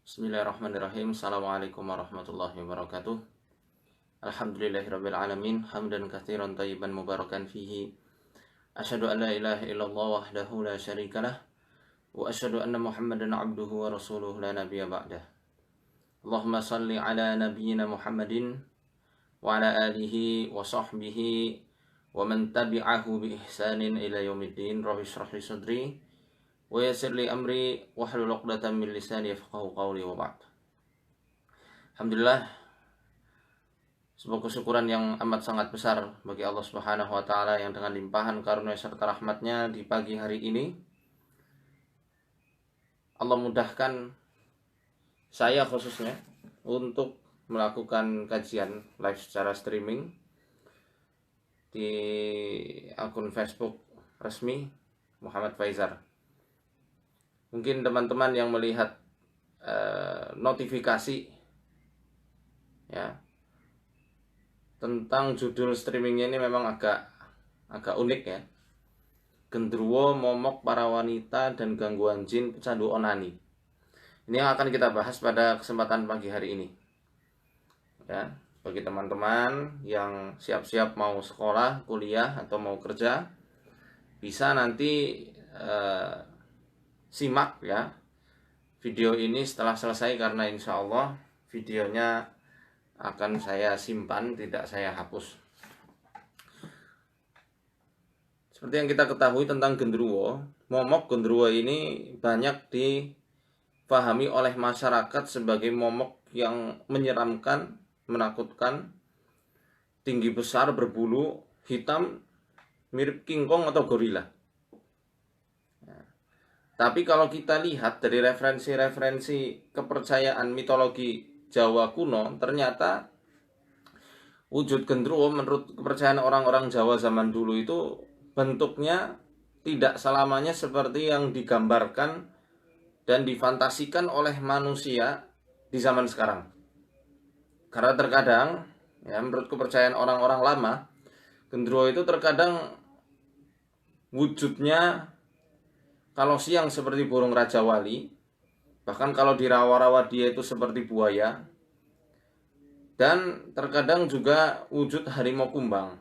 Bismillahirrahmanirrahim. Assalamualaikum warahmatullahi wabarakatuh. Alhamdulillahirrabbilalamin. Hamdan katsiran tayyiban mubarakan fihi. Asyhadu an la ilaha illallah wahdahu la syarikalah. Wa asyhadu anna Muhammadan abduhu wa rasuluhu la nabiyya ba'dah. Allahumma salli ala nabiyyina Muhammadin wa ala alihi wa sahbihi wa man tabi'ahu bi ihsanin ila yaumiddin. Rabbi shrah li sadri wa yassir li amri wahlul 'uqdatam min lisani yafqahu qawli wa ba'd. Alhamdulillah, sebuah kesyukuran yang amat sangat besar bagi Allah Subhanahu wa taala yang dengan limpahan karunia serta rahmatnya di pagi hari ini Allah mudahkan saya khususnya untuk melakukan kajian live secara streaming di akun Facebook resmi Muhammad Faizar. Mungkin teman-teman yang melihat notifikasi ya tentang judul streamingnya ini memang agak unik ya. Gendruwo, momok para wanita dan gangguan jin pecandu onani. Ini yang akan kita bahas pada kesempatan pagi hari ini. Ya, bagi teman-teman yang siap-siap mau sekolah, kuliah atau mau kerja, bisa nanti simak ya video ini setelah selesai, karena insya Allah videonya akan saya simpan, tidak saya hapus. Seperti yang kita ketahui tentang gendruwo, momok gendruwo ini banyak dipahami oleh masyarakat sebagai momok yang menyeramkan, menakutkan, tinggi besar, berbulu, hitam, mirip King Kong atau gorila. Tapi kalau kita lihat dari referensi-referensi kepercayaan mitologi Jawa kuno, ternyata wujud gendruwo menurut kepercayaan orang-orang Jawa zaman dulu itu bentuknya tidak selamanya seperti yang digambarkan dan difantasikan oleh manusia di zaman sekarang. Karena terkadang ya, menurut kepercayaan orang-orang lama, gendruwo itu terkadang wujudnya kalau siang seperti burung Raja Wali, bahkan kalau di rawa-rawa dia itu seperti buaya, dan terkadang juga wujud harimau kumbang.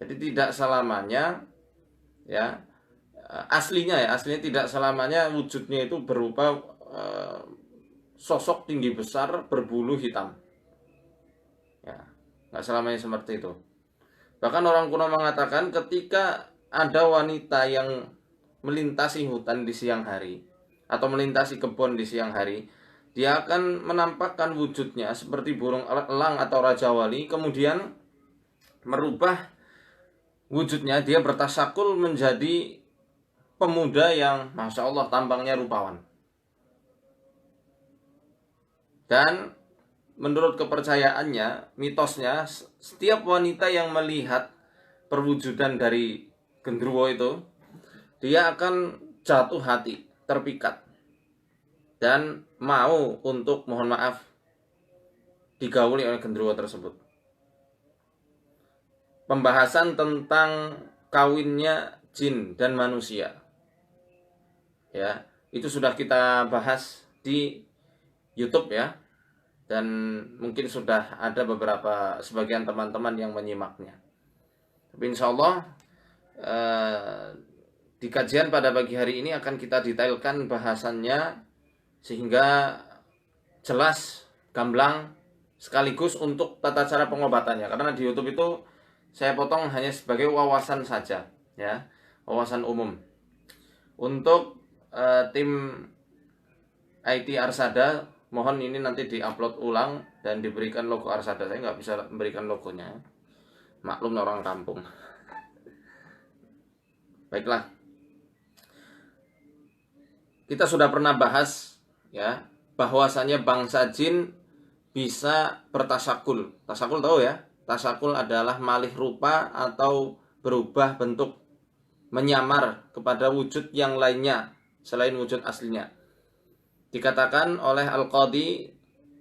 Jadi tidak selamanya ya aslinya tidak selamanya wujudnya itu berupa sosok tinggi besar berbulu hitam. Ya, nggak selamanya seperti itu. Bahkan orang kuno mengatakan ketika ada wanita yang melintasi hutan di siang hari atau melintasi kebun di siang hari, dia akan menampakkan wujudnya seperti burung elang atau Raja Wali, kemudian merubah wujudnya, dia bertasakul menjadi pemuda yang Masya Allah tampangnya rupawan. Dan menurut kepercayaannya, mitosnya, setiap wanita yang melihat perwujudan dari gendruwo itu, dia akan jatuh hati, terpikat, dan mau untuk mohon maaf digauli oleh gendruwo tersebut. Pembahasan tentang kawinnya jin dan manusia, ya, itu sudah kita bahas di YouTube ya, dan mungkin sudah ada sebagian teman-teman yang menyimaknya. Tapi insya Allah di kajian pada pagi hari ini akan kita detailkan bahasannya sehingga jelas, gamblang, sekaligus untuk tata cara pengobatannya. Karena di YouTube itu saya potong hanya sebagai wawasan saja, ya, wawasan umum. Untuk tim IT Arsada, mohon ini nanti diupload ulang dan diberikan logo Arsada. Saya nggak bisa memberikan logonya, maklum orang kampung. Baiklah, kita sudah pernah bahas ya bahwasanya bangsa jin bisa bertasakul. Tasakul tahu ya? Tasakul adalah malih rupa atau berubah bentuk, menyamar kepada wujud yang lainnya selain wujud aslinya. Dikatakan oleh Al-Qadhi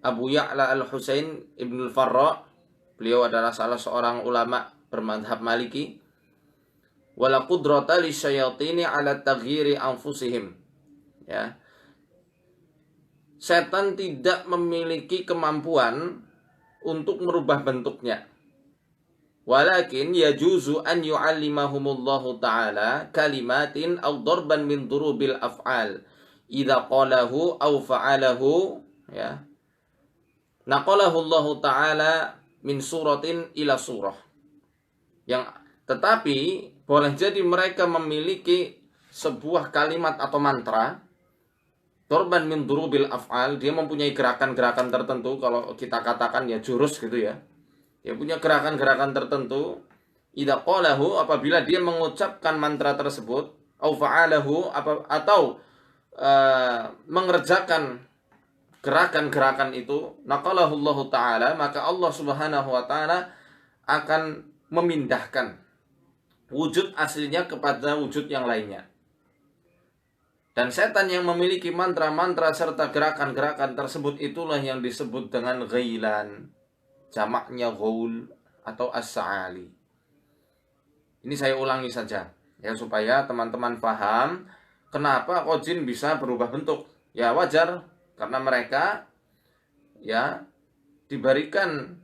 Abu Ya'la Al-Husain Ibnul Farra, beliau adalah salah seorang ulama bermadhab Maliki, wala qudrata lisyayatini ala taghyiri anfusihim. Ya. setan tidak memiliki kemampuan untuk merubah bentuknya. Walakin yajuzu an yu'allimahumullahu ta'ala kalimatin aw darban min durubil af'al idza qalahu aw fa'alahu, ya. Naqalahu Allah ta'ala min suratin ila surah. Tetapi boleh jadi mereka memiliki sebuah kalimat atau mantra, dorban min durubil af'al, dia mempunyai gerakan-gerakan tertentu, kalau kita katakan ya jurus gitu ya. Dia punya gerakan-gerakan tertentu. Idza qalahu, apabila dia mengucapkan mantra tersebut, au fa'alahu, atau mengerjakan gerakan-gerakan itu, naqalahu Allah ta'ala, maka Allah Subhanahu wa ta'ala akan memindahkan wujud aslinya kepada wujud yang lainnya. Dan setan yang memiliki mantra-mantra serta gerakan-gerakan tersebut itulah yang disebut dengan ghailan, jamaknya ghaul atau as-sa'ali. Ini saya ulangi saja ya, supaya teman-teman paham kenapa kok jin bisa berubah bentuk. Ya wajar, karena mereka ya diberikan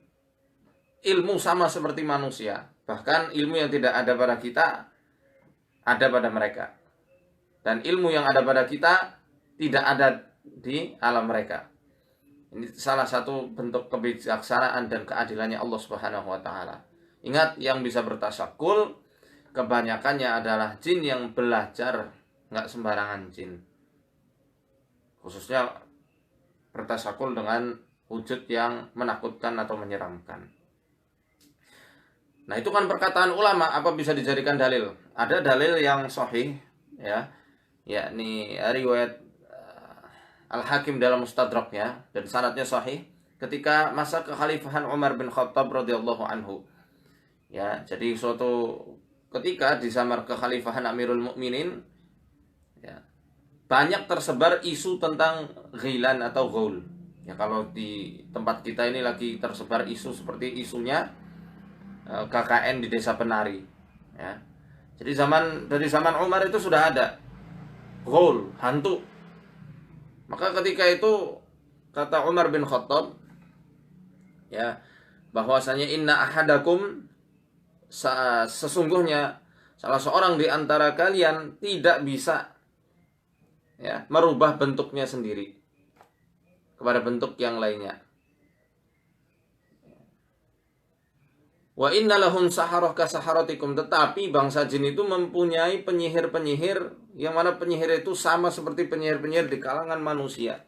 ilmu sama seperti manusia. Bahkan ilmu yang tidak ada pada kita ada pada mereka. Dan ilmu yang ada pada kita tidak ada di alam mereka. Ini salah satu bentuk kebijaksanaan dan keadilannya Allah Subhanahu wa ta'ala. Ingat, yang bisa bertasakkul kebanyakannya adalah jin yang belajar, nggak sembarangan jin. Khususnya bertasakkul dengan wujud yang menakutkan atau menyeramkan. Nah, itu kan perkataan ulama, apa bisa dijadikan dalil? Ada dalil yang sahih ya, yakni riwayat Al-Hakim dalam Mustadraknya, dan sanadnya sahih, ketika masa kekhalifahan Umar bin Khattab radhiyallahu anhu. Ya, jadi suatu ketika di zaman kekhalifahan Amirul Mukminin, ya, banyak tersebar isu tentang ghilan atau ghaul. Ya, kalau di tempat kita ini lagi tersebar isu seperti isunya KKN di Desa Penari. Ya. Jadi dari zaman Umar itu sudah ada ghaul, hantu. Maka ketika itu kata Umar bin Khattab, ya, bahwasanya inna ahadakum, sesungguhnya salah seorang di antara kalian tidak bisa ya merubah bentuknya sendiri kepada bentuk yang lainnya. Wa inna lahum saharah ka saharatikum, tetapi bangsa jin itu mempunyai penyihir-penyihir yang mana penyihir itu sama seperti penyihir-penyihir di kalangan manusia.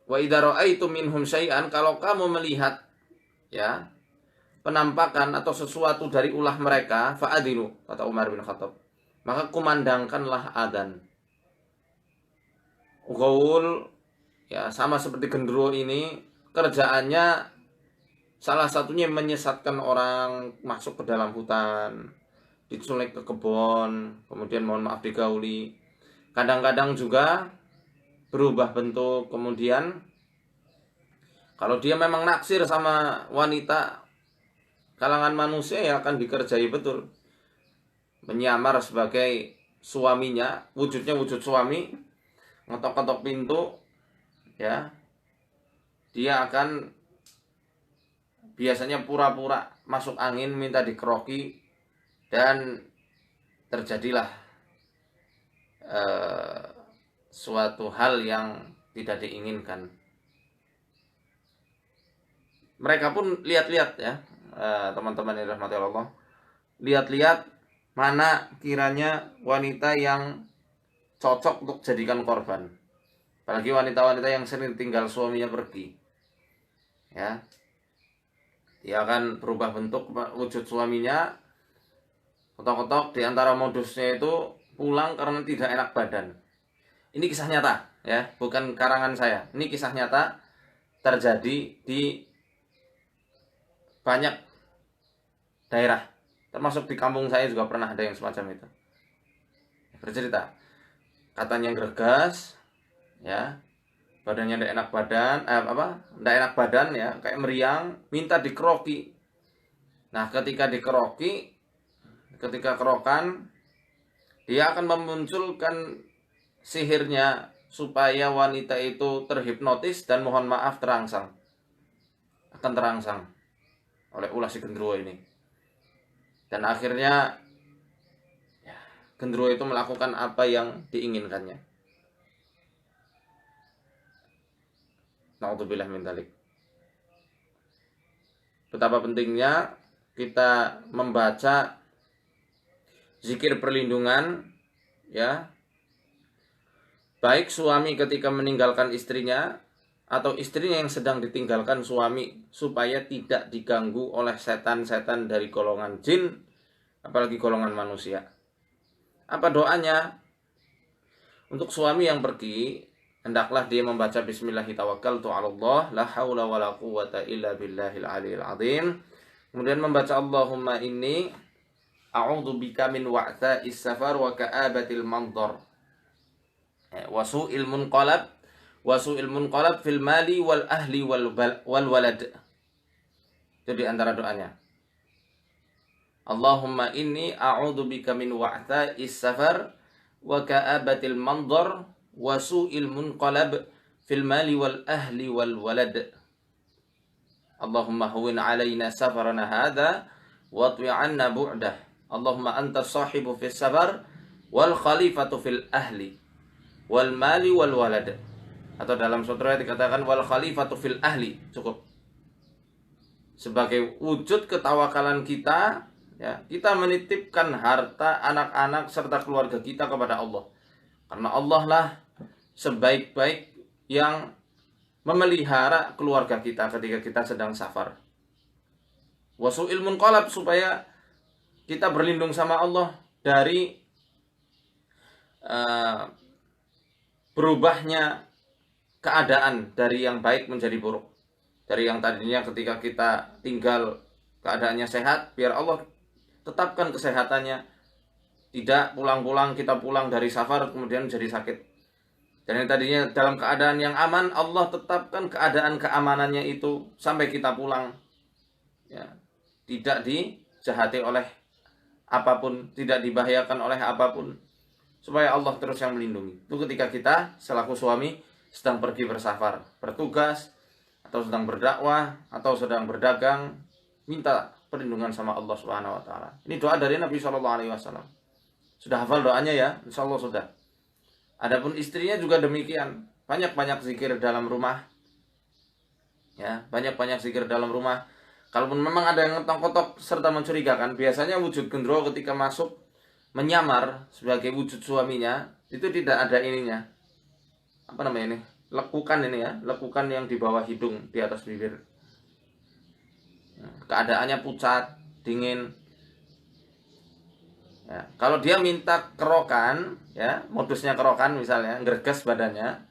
Wa idza ra'aitum minhum syai'an, kalau kamu melihat ya penampakan atau sesuatu dari ulah mereka, fa'adilu, kata Umar bin Khattab, maka kumandangkanlah adzan. Ghaul ya sama seperti gendruwo ini, kerjaannya salah satunya menyesatkan orang masuk ke dalam hutan, diculik ke kebun, kemudian mohon maaf digauli. Kadang-kadang juga berubah bentuk, kemudian kalau dia memang naksir sama wanita kalangan manusia ya akan dikerjai betul. Menyamar sebagai suaminya, wujudnya wujud suami, ngetok-ngetok pintu, ya. Dia akan biasanya pura-pura masuk angin, minta dikeroki, dan terjadilah suatu hal yang tidak diinginkan. Mereka pun lihat-lihat ya, teman-teman yang dirahmati Allah, lihat-lihat mana kiranya wanita yang cocok untuk jadikan korban. Apalagi wanita-wanita yang sering tinggal suaminya pergi, ya, dia akan berubah bentuk wujud suaminya, ketok-ketok. Di antara modusnya itu pulang karena tidak enak badan. Ini kisah nyata ya, bukan karangan saya. Ini kisah nyata terjadi di banyak daerah, termasuk di kampung saya juga pernah ada yang semacam itu. Bercerita, katanya gregas, ya, badannya tidak enak badan, tidak enak badan ya, kayak meriang, minta dikeroki. Nah, ketika dikeroki, ketika kerokan, dia akan memunculkan sihirnya supaya wanita itu terhipnotis dan mohon maaf akan terangsang oleh ulah si genderuwo ini. Dan akhirnya genderuwo itu melakukan apa yang diinginkannya. Na'udzubillah min dzalik. Betapa pentingnya kita membaca zikir perlindungan, ya, baik suami ketika meninggalkan istrinya atau istrinya yang sedang ditinggalkan suami, supaya tidak diganggu oleh setan-setan dari golongan jin, apalagi golongan manusia. Apa doanya? Untuk suami yang pergi, hendaklah dia membaca Bismillahirrahmanirrahim, la haula wala quwwata illa billahil aliyil azim. Kemudian membaca Allahumma inni a'udzubika min wa'tha'is safar wa ka'abatil mandhar wa su'il munqalab fil mali wal ahli wal walad. Itu di antara doanya. Allahumma inni a'udzubika min wa'tha'is safar wa ka'abatil mandhar wa su'il munqalab fil mali wal ahli wal walad. Allahumma hawwin 'alaina safarana hadha wa atwi 'anna bu'dah. Allahumma anta sahibu fis safar wal khalifatu fil ahli wal mali wal walad. Atau dalam sutra dikatakan wal khalifatu fil ahli, cukup. Sebagai wujud ketawakalan kita, ya, kita menitipkan harta, anak-anak serta keluarga kita kepada Allah. Karena Allah lah sebaik-baik yang memelihara keluarga kita ketika kita sedang safar. Wasu'il munqalab, supaya kita berlindung sama Allah dari berubahnya keadaan dari yang baik menjadi buruk. Dari yang tadinya ketika kita tinggal keadaannya sehat, biar Allah tetapkan kesehatannya. Tidak pulang-pulang, kita pulang dari safar kemudian jadi sakit. Dan yang tadinya dalam keadaan yang aman, Allah tetapkan keadaan keamanannya itu sampai kita pulang. Ya, tidak dijahati oleh apapun, tidak dibahayakan oleh apapun. Supaya Allah terus yang melindungi. Itu ketika kita selaku suami sedang pergi bersafar, bertugas, atau sedang berdakwah, atau sedang berdagang, minta perlindungan sama Allah Subhanahu wa taala. Ini doa dari Nabi sallallahu alaihi wasallam. Sudah hafal doanya ya? Insyaallah sudah. Adapun istrinya juga demikian. Banyak-banyak zikir dalam rumah. Ya, banyak-banyak zikir dalam rumah. Kalaupun memang ada yang ngetong-kotok serta mencurigakan, biasanya wujud genderuwo ketika masuk menyamar sebagai wujud suaminya, itu tidak ada ininya. Apa namanya ini? Lekukan ini ya, lekukan yang di bawah hidung, di atas bibir. Keadaannya pucat, dingin. Ya, kalau dia minta kerokan, ya, modusnya kerokan misalnya, ngerges badannya,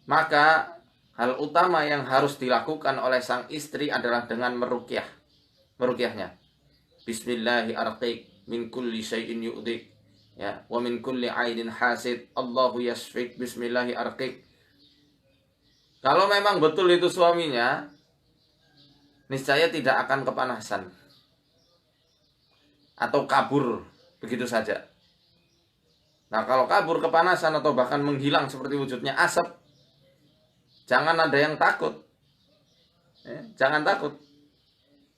maka hal utama yang harus dilakukan oleh sang istri adalah dengan meruqyahnya. Bismillahirrahmanirrahim, min kulli syai'in yu'dik, ya, wa min kulli ainin hasid, Allahu yasfik, bismillahirrahmanirrahim. Kalau memang betul itu suaminya, niscaya tidak akan kepanasan atau kabur begitu saja. Nah, kalau kabur, kepanasan, atau bahkan menghilang seperti wujudnya asap, jangan ada yang takut. Ya, jangan takut.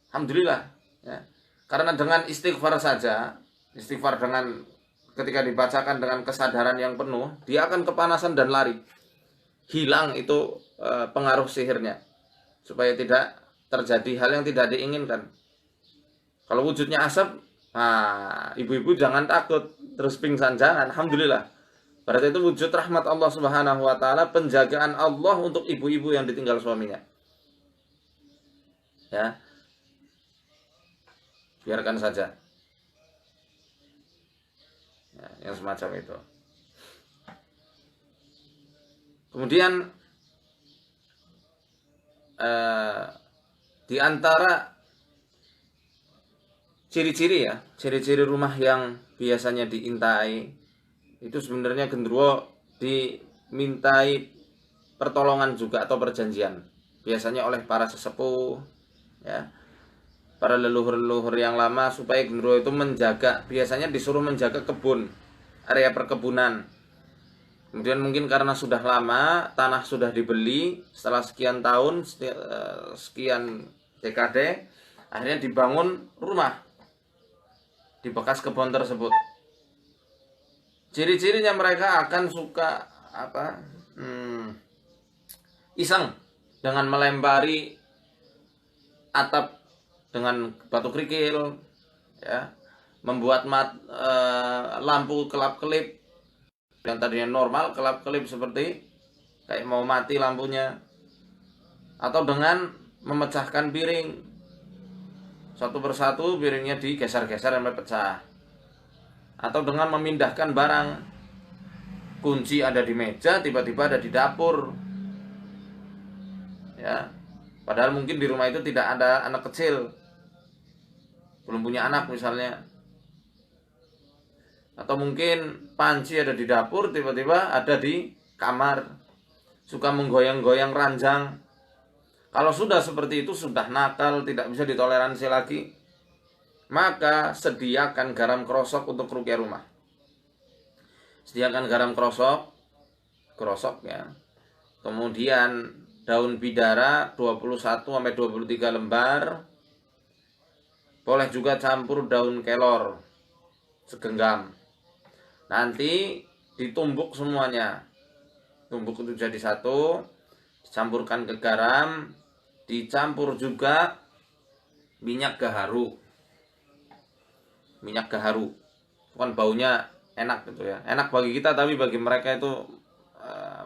Alhamdulillah. Ya. Karena dengan istighfar saja, istighfar dengan ketika dibacakan dengan kesadaran yang penuh, dia akan kepanasan dan lari. Hilang itu pengaruh sihirnya. Supaya tidak terjadi hal yang tidak diinginkan. Kalau wujudnya asap, nah, ibu-ibu jangan takut, terus pingsan jangan. Alhamdulillah. Berarti itu wujud rahmat Allah Subhanahu wa taala, penjagaan Allah untuk ibu-ibu yang ditinggal suaminya. Ya. Biarkan saja. Ya, yang semacam itu. Kemudian di antara ciri-ciri ya, ciri-ciri rumah yang biasanya diintai, itu sebenarnya genderuwo dimintai pertolongan juga atau perjanjian. Biasanya oleh para sesepuh, ya, para leluhur-leluhur yang lama, supaya genderuwo itu menjaga, biasanya disuruh menjaga kebun, area perkebunan. Kemudian mungkin karena sudah lama, tanah sudah dibeli, setelah sekian tahun, sekian dekade, akhirnya dibangun rumah di bekas kebun tersebut. Ciri-cirinya mereka akan suka iseng dengan melempari atap dengan batu kerikil, ya, membuat lampu kelap-kelip yang tadinya normal kelap-kelip seperti kayak mau mati lampunya, atau dengan memecahkan piring satu persatu, piringnya digeser-geser sampai pecah, atau dengan memindahkan barang, kunci ada di meja tiba-tiba ada di dapur, ya, padahal mungkin di rumah itu tidak ada anak kecil, belum punya anak misalnya. Atau mungkin panci ada di dapur, tiba-tiba ada di kamar. Suka menggoyang-goyang ranjang. Kalau sudah seperti itu, sudah nakal, tidak bisa ditoleransi lagi. Maka sediakan garam krosok untuk ruqyah rumah. Sediakan garam krosok ya. Kemudian daun bidara 21-23 lembar. Boleh juga campur daun kelor segenggam. Nanti ditumbuk semuanya, tumbuk itu jadi satu, dicampurkan ke garam, dicampur juga minyak gaharu. Minyak gaharu kan baunya enak gitu ya, enak bagi kita, tapi bagi mereka itu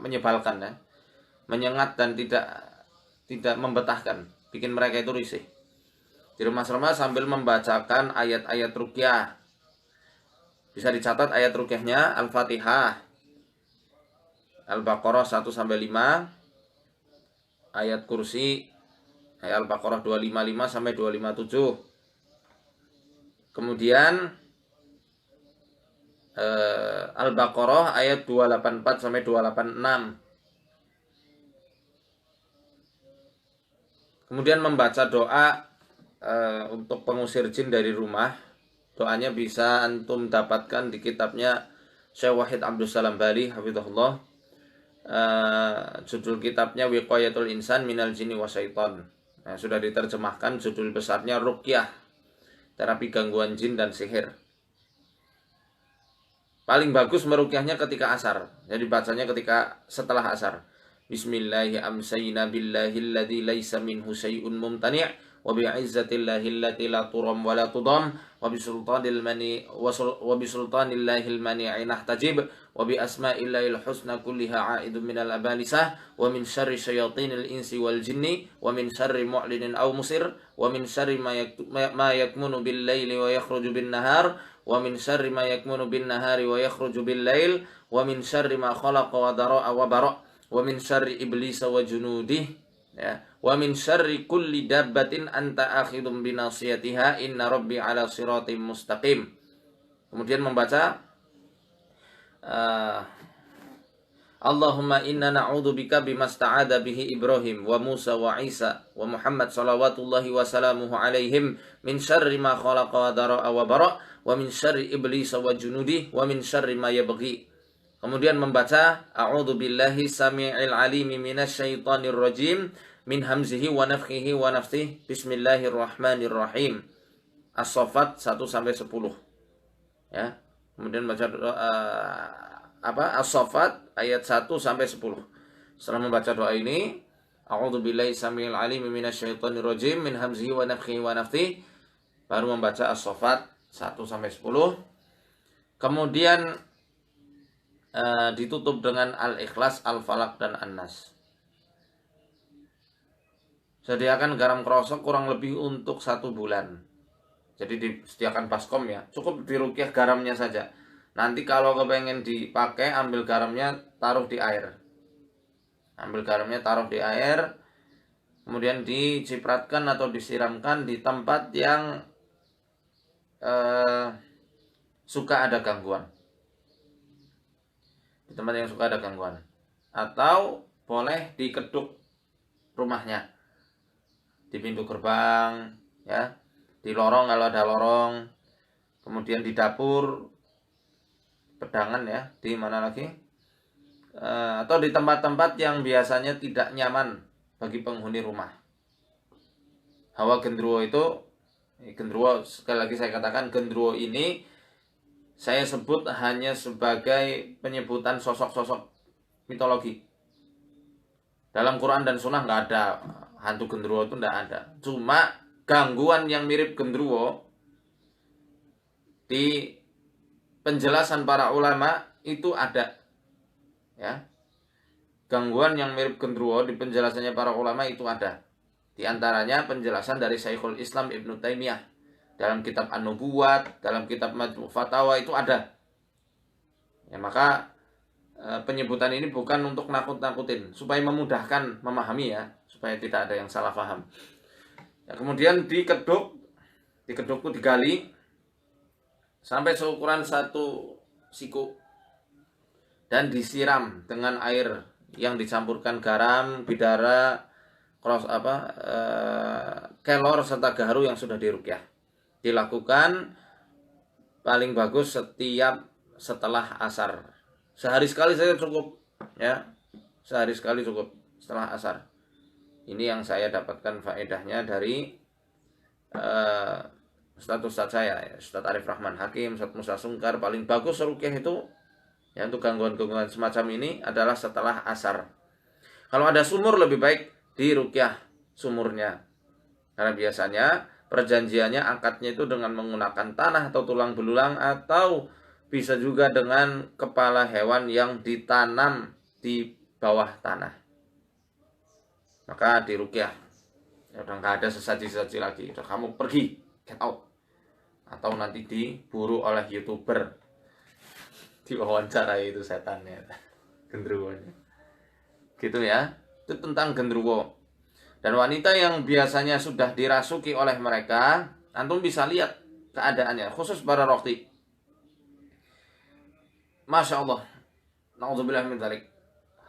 menyebalkan ya, menyengat dan tidak membetahkan, bikin mereka itu risih. Di rumah sambil membacakan ayat-ayat ruqyah. Bisa dicatat ayat ruqyahnya Al-Fatihah, Al-Baqarah 1-5, ayat kursi, ayat Al-Baqarah 255-257. Kemudian Al-Baqarah ayat 284-286. Kemudian membaca doa untuk pengusir jin dari rumah. Doanya bisa antum dapatkan di kitabnya Syekh Wahid Abdul Salam Bali hafizahullah. Judul kitabnya Wiqayatul Insan Minal Jinni Wasyaiton. Nah, sudah diterjemahkan, judul besarnya Ruqyah, terapi gangguan jin dan sihir. Paling bagus meruqyahnya ketika asar. Jadi bacanya ketika setelah asar. Bismillahi amsayna billahi alladzi laisa minhu syai'un mumtani'. وبعزة الله التي لا ترم ولا تضام وبسلطان الله المنيع نحتجب وبأسماء الله الحسنى كلها عائد من الأبالسة ومن شر شياطين الإنس والجن ومن شر معلن أو مسر ومن شر ما يكمن بالليل ويخرج بالنهار ومن شر ما يكمن بالنهار ويخرج بالليل ومن شر ما خلق وضراء وبرأ ومن شر إبليس وجنوده ya, wa min syarri kulli dabbatin anta akhidum binasiyatiha inna rabbi ala siratim mustaqim. Kemudian membaca Allahumma inna na'udzubika bimasta'adha bihi Ibrahim wa Musa wa Isa wa Muhammad salawatullahi wa salamuhu alaihim min syarri ma khalaqa wa dara'a wa bara' wa min syarri iblis wa junudi wa min syarri ma yabghi. Kemudian membaca a'udzu billahi samii'il alimi minasyaitonir rajim min hamzihi wa nafthihi wa nafthihi bismillahirrahmanirrahim. As-Saffat 1-10. Ya. Kemudian baca As-Saffat ayat 1-10. Setelah membaca doa ini, a'udzu billahi samii'il alimi minasyaitonir rajim min hamzihi wa nafthihi wa nafthihi, baru membaca As-Saffat 1-10. Kemudian ditutup dengan Al-Ikhlas, Al-Falaq, dan An-Nas. Sediakan garam krosok kurang lebih untuk 1 bulan. Jadi disediakan baskom ya, cukup diruqyah garamnya saja. Nanti kalau kepengen dipakai, ambil garamnya taruh di air. Ambil garamnya taruh di air, kemudian dicipratkan atau disiramkan di tempat yang suka ada gangguan. Di tempat yang suka ada gangguan. Atau boleh di keduk rumahnya, di pintu gerbang ya, di lorong kalau ada lorong, kemudian di dapur, pedangan ya, di mana lagi, atau di tempat-tempat yang biasanya tidak nyaman bagi penghuni rumah. Hawa gendruwo itu, gendruwo sekali lagi saya katakan, gendruwo ini saya sebut hanya sebagai penyebutan sosok-sosok mitologi. Dalam Quran dan Sunnah nggak ada hantu gendruwo, itu nggak ada. Cuma gangguan yang mirip gendruwo di penjelasan para ulama itu ada, ya. Gangguan yang mirip gendruwo di penjelasannya para ulama itu ada. Di antaranya penjelasan dari Syekhul Islam Ibnu Taimiyah dalam kitab An-Nubuwat, dalam kitab Majmu' Fatawa itu ada. Ya, maka penyebutan ini bukan untuk nakut-nakutin, supaya memudahkan memahami, ya, supaya tidak ada yang salah paham. Ya, kemudian dikeduk digali sampai seukuran 1 siku dan disiram dengan air yang dicampurkan garam, bidara, kelor serta gaharu yang sudah diruqyah. Dilakukan paling bagus setelah asar. Sehari sekali saja cukup, ya. Sehari sekali cukup setelah asar. Ini yang saya dapatkan faedahnya dari Ustadz saya, ya, Ustadz Arif Rahman Hakim, Ustadz Musa Sungkar. Paling bagus ruqyah itu, ya, untuk gangguan-gangguan semacam ini adalah setelah asar. Kalau ada sumur lebih baik diruqyah sumurnya, karena biasanya perjanjiannya akadnya itu dengan menggunakan tanah atau tulang belulang, atau bisa juga dengan kepala hewan yang ditanam di bawah tanah. Maka diruqyah. Ya, udah nggak ada sesaji-sesaji lagi, udah kamu pergi, get out. Atau nanti diburu oleh YouTuber, diwawancarai itu setannya, gendruwonya. Gitu, ya. Itu tentang gendruwo. Dan wanita yang biasanya sudah dirasuki oleh mereka, antum bisa lihat keadaannya, khusus para rokti. Masya Allah, na'udzubillah min dzalik.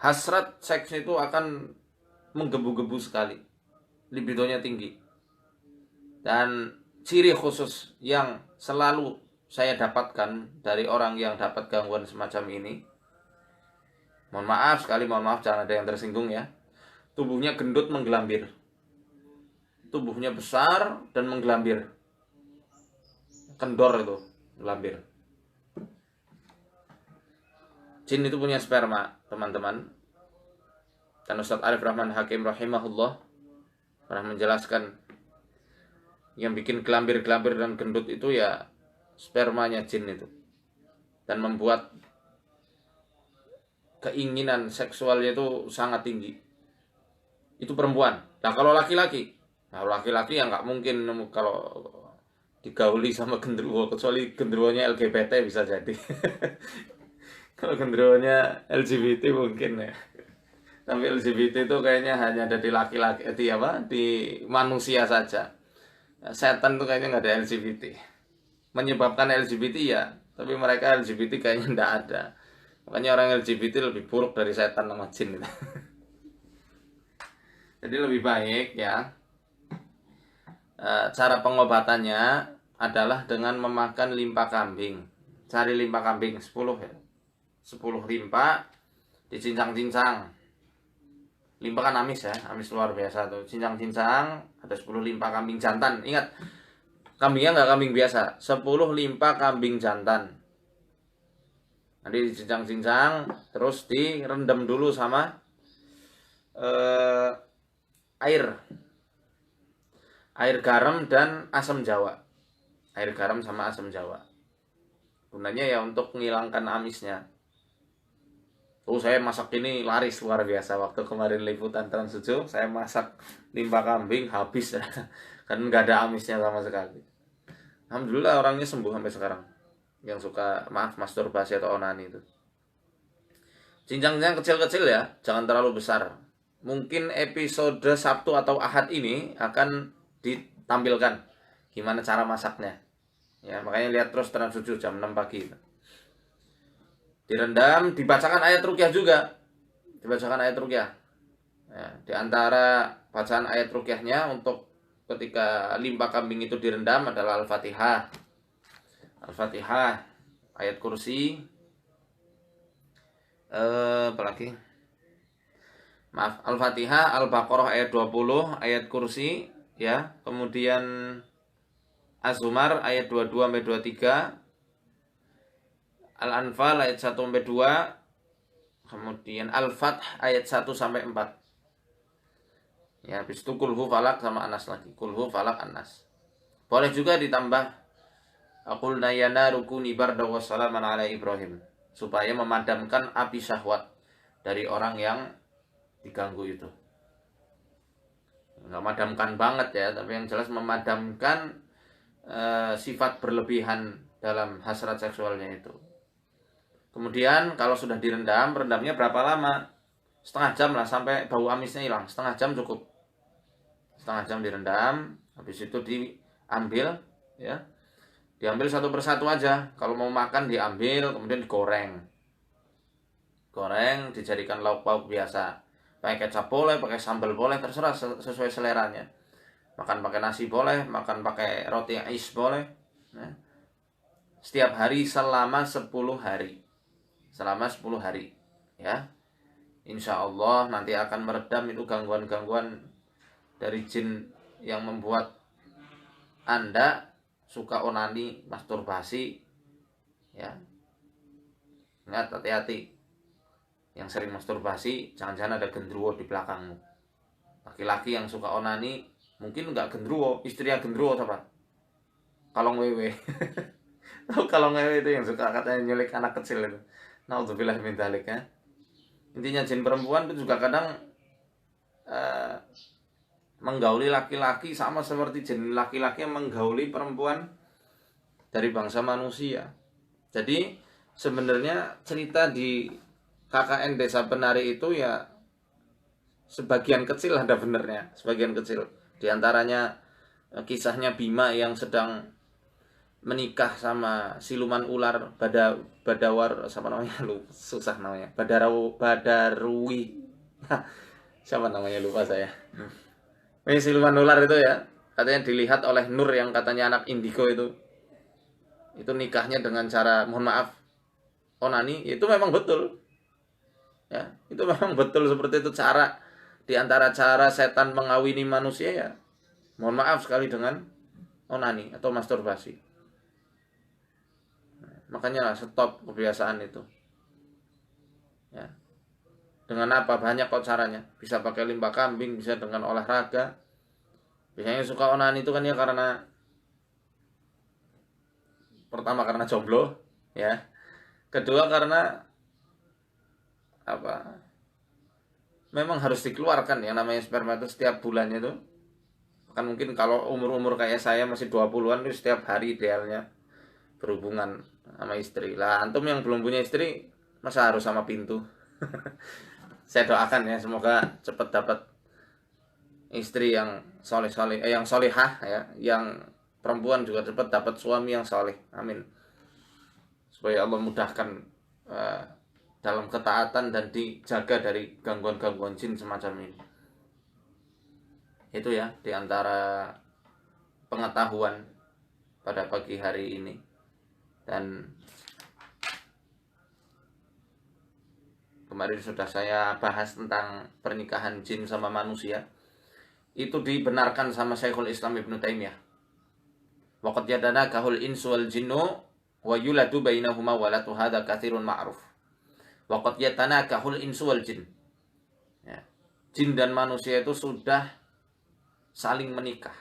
Hasrat seks itu akan menggebu-gebu sekali, libidonya tinggi. Dan ciri khusus yang selalu saya dapatkan dari orang yang dapat gangguan semacam ini, mohon maaf, jangan ada yang tersinggung, ya, tubuhnya gendut menggelambir, tubuhnya besar dan menggelambir, kendor itu, gelambir. Jin itu punya sperma, teman-teman. Dan Ustadz Arif Rahman Hakim rahimahullah pernah menjelaskan, yang bikin gelambir-gelambir dan gendut itu ya spermanya jin itu, dan membuat keinginan seksualnya itu sangat tinggi. Itu perempuan. Nah kalau laki-laki ya nggak mungkin kalau digauli sama gendruwo, kecuali gendruwonya LGBT bisa jadi. Kalau gendruwonya LGBT mungkin, ya. Tapi LGBT itu kayaknya hanya ada di laki-laki, di manusia saja. Setan tuh kayaknya nggak ada LGBT. Menyebabkan LGBT, ya, tapi mereka LGBT kayaknya nggak ada. Makanya orang LGBT lebih buruk dari setan sama jin itu. Jadi lebih baik, ya, cara pengobatannya adalah dengan memakan limpa kambing. Cari limpa kambing 10, ya. 10 limpa dicincang-cincang. Limpa kan amis, ya, amis luar biasa tuh. Cincang-cincang, ada 10 limpa kambing jantan. Ingat, kambingnya nggak kambing biasa, 10 limpa kambing jantan. Nanti dicincang-cincang, terus direndam dulu sama air garam dan asam jawa. Air garam sama asam jawa. Gunanya ya untuk menghilangkan amisnya. Saya masak ini laris luar biasa. Waktu kemarin liputan Trans 7, saya masak limpa kambing habis. Kan nggak ada amisnya sama sekali. Alhamdulillah orangnya sembuh sampai sekarang. Yang suka, masturbasi atau onani itu. Cincangnya kecil-kecil, ya, jangan terlalu besar. Mungkin episode Sabtu atau Ahad ini akan ditampilkan gimana cara masaknya. Ya, makanya lihat terus Trans 7 jam 6 pagi. Direndam, dibacakan ayat ruqyah juga. Dibacakan ayat ruqyah. Ya, di antara bacaan ayat ruqyahnya untuk ketika limpa kambing itu direndam adalah Al-Fatihah. Al-Fatihah, ayat kursi, Apalagi? Maaf, Al-Fatihah, Al-Baqarah ayat 20, ayat kursi, ya. Kemudian Az-Zumar ayat 22 sampai 23, Al-Anfal ayat 1 sampai 2, kemudian Al-Fath ayat 1 sampai 4. Ya, habis itu Kulhu Falak sama Anas lagi. Kulhu Falak Anas. Boleh juga ditambah Aqul nayana rukuni barda wassalaman ala Ibrahim, supaya memadamkan api syahwat dari orang yang diganggu itu. Nggak madamkan banget ya, tapi yang jelas memadamkan sifat berlebihan dalam hasrat seksualnya itu. Kemudian kalau sudah direndam, rendamnya berapa lama? Setengah jam lah, sampai bau amisnya hilang. Setengah jam cukup. Setengah jam direndam, habis itu diambil, ya. Diambil satu persatu aja. Kalau mau makan diambil, kemudian digoreng. Goreng, dijadikan lauk pauk biasa. Pakai kecap boleh, pakai sambal boleh, terserah sesuai seleranya. Makan pakai nasi boleh, makan pakai roti ais boleh. Nah, setiap hari selama 10 hari. Selama 10 hari, ya. Insya Allah nanti akan meredam itu gangguan-gangguan dari jin yang membuat Anda suka onani, masturbasi, ya. Ingat, hati-hati. Yang sering masturbasi, jangan-jangan ada gendruwo di belakangmu. Laki-laki yang suka onani, mungkin nggak gendruwo, istrinya gendruwo apa? Kalong wewe. Tahu kalong wewe itu yang suka katanya nyulik anak kecil itu. Naudzubillah min dzalik, ya. Intinya jin perempuan itu juga kadang menggauli laki-laki sama seperti jin laki-laki yang menggauli perempuan dari bangsa manusia. Jadi sebenarnya cerita di KKN Desa Penari itu ya sebagian kecil ada benernya, sebagian kecil. Di antaranya kisahnya Bima yang sedang menikah sama siluman ular badawar, siapa namanya, lu susah namanya, badarui siapa namanya lupa saya. Ini siluman ular itu ya, katanya dilihat oleh Nur yang katanya anak indigo itu nikahnya dengan cara, mohon maaf, onani. Itu memang betul, ya, itu memang betul seperti itu. Cara di antara cara setan mengawini manusia ya, mohon maaf sekali, dengan onani atau masturbasi. Makanya stop kebiasaan itu, ya. Dengan apa? Banyak kok caranya. Bisa pakai limpa kambing, bisa dengan olahraga. Biasanya suka onani itu kan ya karena pertama karena jomblo, ya. Kedua karena apa? Memang harus dikeluarkan yang namanya sperma itu setiap bulannya itu. Kan mungkin kalau umur-umur kayak saya masih 20-an itu setiap hari idealnya berhubungan sama istri. Lah antum yang belum punya istri masa harus sama pintu? Saya doakan ya, semoga cepat dapat istri yang yang solehah, ya, yang perempuan juga cepat dapat suami yang soleh. Amin. Supaya Allah mudahkan dalam ketaatan dan dijaga dari gangguan-gangguan jin semacam ini. Itu ya diantara pengetahuan pada pagi hari ini. Dan kemarin sudah saya bahas tentang pernikahan jin sama manusia. Itu dibenarkan sama Syekhul Islam Ibnu Taimiyah. Waqad yadana kahul insu wal jinnu wa yuladu bainahuma walatu hadza katsirun ma'ruf. Waqad yadana kahul insu wal jin. Ya. Jin dan manusia itu sudah saling menikah.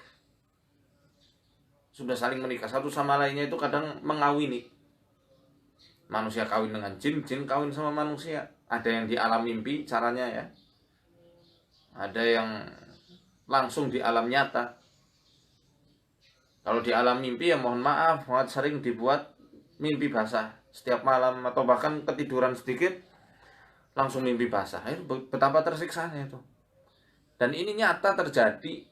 Sudah saling menikah. Satu sama lainnya itu kadang mengawini. Manusia kawin dengan jin, jin kawin sama manusia. Ada yang di alam mimpi caranya, ya. Ada yang langsung di alam nyata. Kalau di alam mimpi ya mohon maaf, sering dibuat mimpi basah setiap malam, atau bahkan ketiduran sedikit langsung mimpi basah. Itu betapa tersiksanya itu. Dan ini nyata terjadi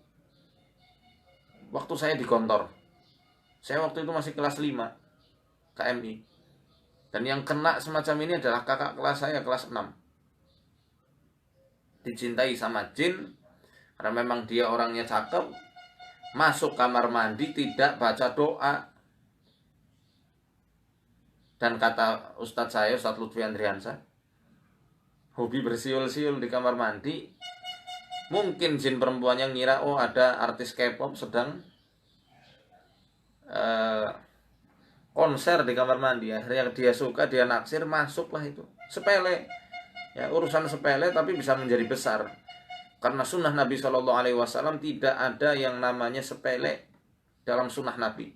waktu saya di kantor. Saya waktu itu masih kelas 5 KMI. Dan yang kena semacam ini adalah kakak kelas saya, kelas 6. Dicintai sama jin karena memang dia orangnya cakep. Masuk kamar mandi tidak baca doa. Dan kata Ustadz saya, Ustadz Lutfi Andriansa, hobi bersiul-siul di kamar mandi. Mungkin jin perempuannya ngira, oh ada artis K-pop sedang konser di kamar mandi. Akhirnya dia suka, dia naksir, masuklah itu. Sepele, ya urusan sepele tapi bisa menjadi besar. Karena sunnah Nabi Shallallahu Alaihi Wasallam tidak ada yang namanya sepele dalam sunnah Nabi.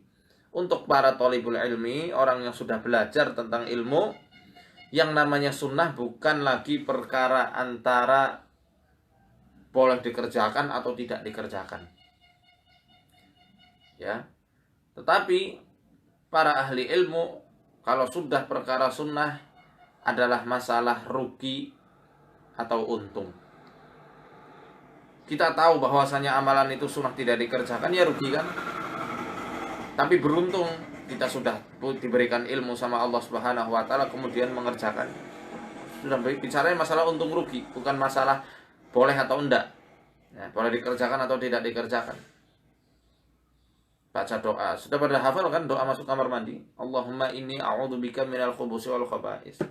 Untuk para thalibul ilmi, orang yang sudah belajar tentang ilmu, yang namanya sunnah bukan lagi perkara antara boleh dikerjakan atau tidak dikerjakan. Ya. Tetapi para ahli ilmu, kalau sudah perkara sunnah adalah masalah rugi atau untung. Kita tahu bahwasanya amalan itu sunnah tidak dikerjakan, ya rugi kan? Tapi beruntung kita sudah diberikan ilmu sama Allah Subhanahu wa taala kemudian mengerjakan. Sudah bicaranya masalah untung rugi, bukan masalah boleh atau enggak. Ya, boleh dikerjakan atau tidak dikerjakan. Baca doa. Sudah pada hafal kan doa masuk kamar mandi? Allahumma inni a'udzubika minal khubusi wal khaba'is.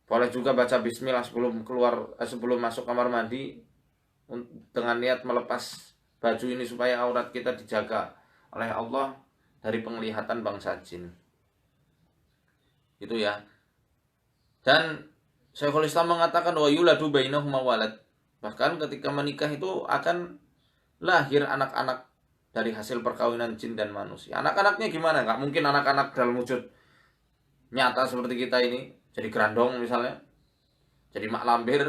Boleh juga baca bismillah sebelum masuk kamar mandi dengan niat melepas baju ini supaya aurat kita dijaga oleh Allah dari penglihatan bangsa jin. Itu ya. Dan Syekhul Islam mengatakan wa yuladu bainahuma walad. Bahkan ketika menikah itu akan lahir anak-anak dari hasil perkawinan jin dan manusia. Anak-anaknya gimana? Nggak mungkin anak-anak dalam wujud nyata seperti kita ini. Jadi gerandong misalnya. Jadi mak lampir.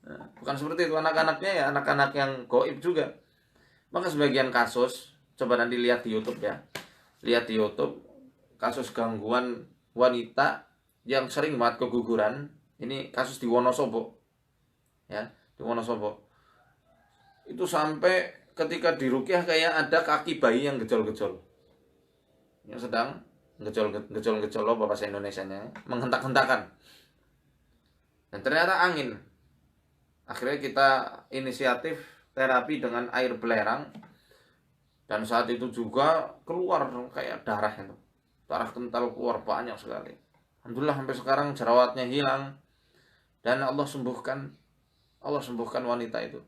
Nah, bukan seperti itu. Anak-anaknya ya anak-anak yang gaib juga. Maka sebagian kasus, coba nanti lihat di YouTube ya. Lihat di YouTube kasus gangguan wanita yang sering banget keguguran. Ini kasus di Wonosobo. Ya, di Wonosobo. Itu sampai ketika diruqyah kayak ada kaki bayi yang gejol-gejol. Yang sedang gejol-gejol apa bahasa Indonesianya? Menghentak-hentakan. Dan ternyata angin. Akhirnya kita inisiatif terapi dengan air belerang. Dan saat itu juga keluar kayak darah itu. Darah kental keluar banyak sekali. Alhamdulillah sampai sekarang jerawatnya hilang. Dan Allah sembuhkan wanita itu.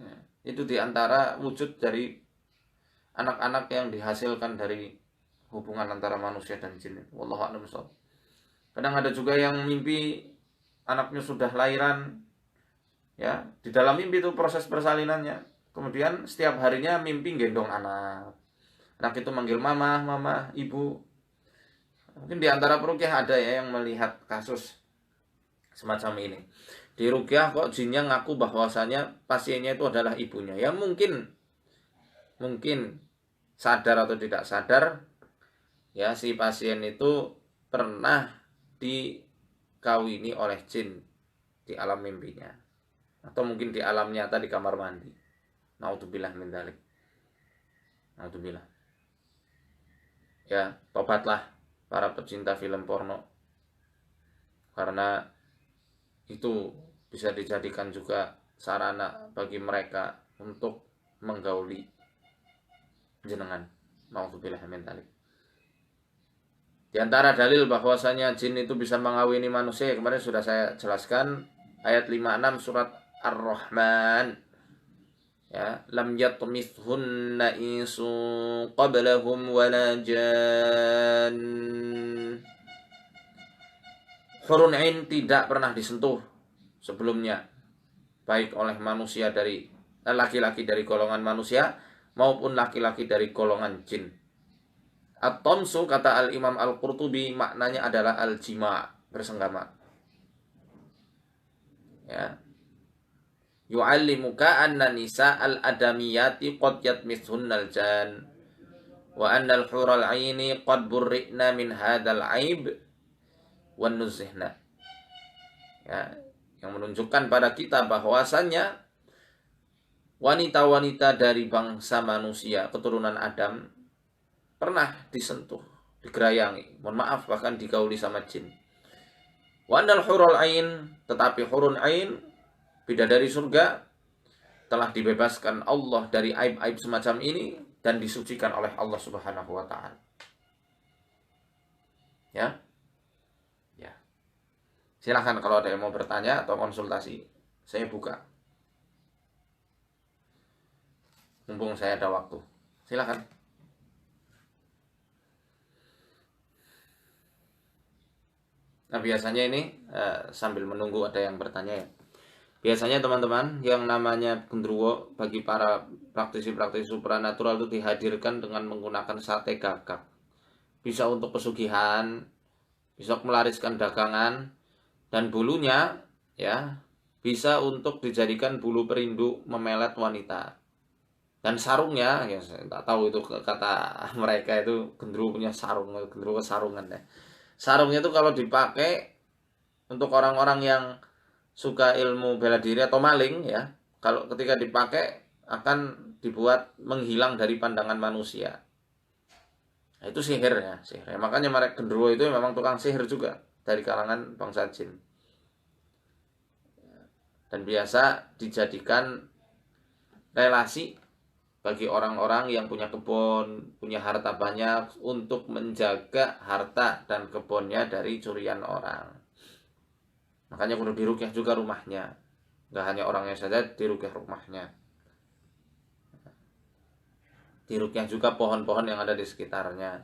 Ya, itu diantara wujud dari anak-anak yang dihasilkan dari hubungan antara manusia dan jin. Wallahu a'lam bishawab. Kadang ada juga yang mimpi anaknya sudah lahiran. Ya, di dalam mimpi itu proses persalinannya. Kemudian setiap harinya mimpi gendong anak. Anak itu manggil mama, mama, ibu. Mungkin di antara peruqyah ada ya yang melihat kasus semacam ini. Di ruqyah kok jinnya ngaku bahwasanya pasiennya itu adalah ibunya. Ya mungkin sadar atau tidak sadar ya si pasien itu pernah dikawini oleh jin di alam mimpinya. Atau mungkin di alam nyata di kamar mandi. Naudzubillah min dzalik. Naudzubillah. Ya, tobatlah para pecinta film porno. Karena itu bisa dijadikan juga sarana bagi mereka untuk menggauli jenengan. Naudzubillah min dzalik. Di antara dalil bahwasanya jin itu bisa mengawini manusia kemarin sudah saya jelaskan ayat 56 surat Ar-Rahman. Ya, lam yatmithunna insu qablahum wala jan. Hurun ain tidak pernah disentuh sebelumnya baik oleh manusia dari laki-laki dari golongan manusia maupun laki-laki dari golongan jin. At-tamsu kata Al-Imam Al-Qurtubi maknanya adalah al-jima', bersenggama. Ya. Yu'allimuka anna nisa al-adamiyati qad yatmithunna al-jan wa anna al-hural 'aini qad burri'na min hadzal 'aib wan nuzihna. Ya, yang menunjukkan pada kita bahwasannya wanita-wanita dari bangsa manusia keturunan Adam pernah disentuh, digerayangi, mohon maaf bahkan digauli sama jin. Wa annal hurul ain, tetapi hurun ain bidadari surga telah dibebaskan Allah dari aib-aib semacam ini dan disucikan oleh Allah Subhanahu wa taala. Ya. Ya. Silahkan kalau ada yang mau bertanya atau konsultasi, saya buka. Mumpung saya ada waktu. Silahkan. Nah biasanya ini sambil menunggu ada yang bertanya ya. Biasanya teman-teman yang namanya gendruwo bagi para praktisi-praktisi supranatural itu dihadirkan dengan menggunakan sate gagak. Bisa untuk pesugihan, bisa melariskan dagangan, dan bulunya ya bisa untuk dijadikan bulu perindu memelet wanita. Dan sarungnya ya saya tak tahu itu kata mereka itu gendruwo punya sarung, gendruwo sarungan ya. Sarungnya itu kalau dipakai untuk orang-orang yang suka ilmu bela diri atau maling ya, kalau ketika dipakai akan dibuat menghilang dari pandangan manusia. Nah, itu sihir ya, sihir. Ya, makanya mereka gendruwo itu memang tukang sihir juga dari kalangan bangsa jin. Dan biasa dijadikan relasi bagi orang-orang yang punya kebun, punya harta banyak untuk menjaga harta dan kebunnya dari curian orang. Makanya kudu dirukyah juga rumahnya. Gak hanya orangnya saja, dirukyah rumahnya. Dirukyah juga pohon-pohon yang ada di sekitarnya.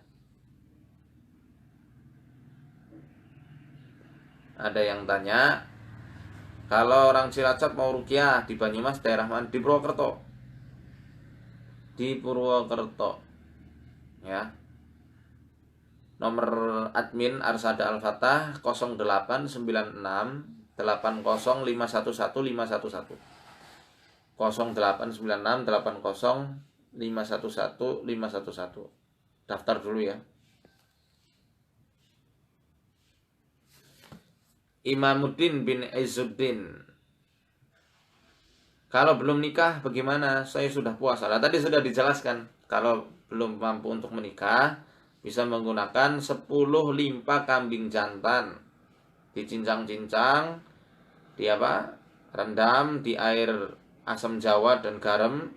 Ada yang tanya, kalau orang Cilacap mau rukyah di Banyumas daerah mana? Di Purwokerto. Di Purwokerto. Ya. Nomor admin Arsada Al-Fatah 0896 80511 0896 80511 Daftar dulu ya. Imamuddin bin Izzuddin. Kalau belum nikah bagaimana? Saya sudah puasa. Nah, tadi sudah dijelaskan. Kalau belum mampu untuk menikah, bisa menggunakan 10 limpa kambing jantan. Dicincang-cincang, rendam di air asam jawa dan garam,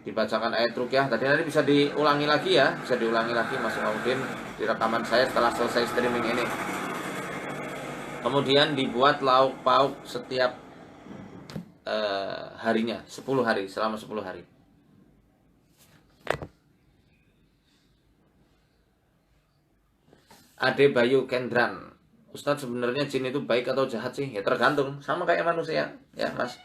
dibacakan ayat rukyah. Tadi nanti bisa diulangi lagi ya, bisa diulangi lagi Mas Maudin di rekaman saya setelah selesai streaming ini. Kemudian dibuat lauk pauk setiap harinya, 10 hari, selama 10 hari. Ade Bayu Kendran, Ustadz sebenarnya jin itu baik atau jahat sih? Ya tergantung, sama kayak manusia ya Mas.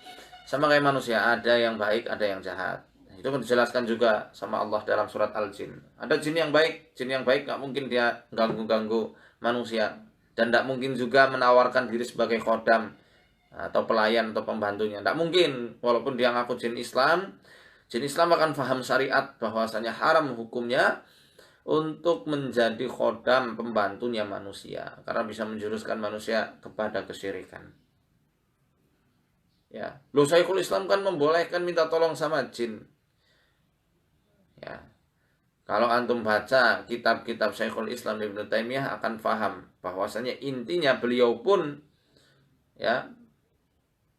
Sama kayak manusia, ada yang baik, ada yang jahat. Itu dijelaskan juga sama Allah dalam surat Al-Jin. Ada jin yang baik gak mungkin dia ganggu-ganggu manusia. Dan gak mungkin juga menawarkan diri sebagai khodam atau pelayan atau pembantunya. Tidak mungkin, walaupun dia ngaku jin Islam akan paham syariat bahwasanya haram hukumnya untuk menjadi khodam pembantunya manusia, karena bisa menjuruskan manusia kepada kesyirikan. Ya, loh Syekhul Islam kan membolehkan minta tolong sama jin. Ya, kalau antum baca kitab-kitab Syekhul Islam Ibnu Taimiyah akan paham bahwasanya intinya beliau pun ya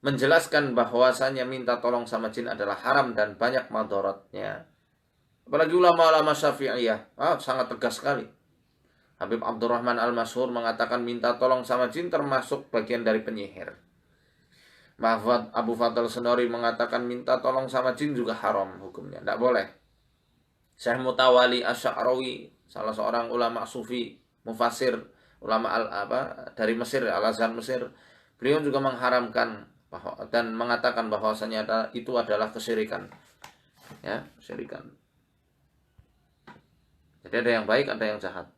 menjelaskan bahwasanya minta tolong sama jin adalah haram dan banyak madharatnya. Apalagi ulama-ulama Syafi'iyah, sangat tegas sekali. Habib Abdurrahman Al-Masyhur mengatakan minta tolong sama jin termasuk bagian dari penyihir. Mahfud Abu Fadl Senori mengatakan minta tolong sama jin juga haram hukumnya, tidak boleh. Syekh Mutawali Asy'arawi, salah seorang ulama sufi, mufasir, ulama dari Mesir, Al-Azhar Mesir, beliau juga mengharamkan dan mengatakan bahwasanya itu adalah kesyirikan. Ya, kesyirikan. Jadi ada yang baik, ada yang jahat.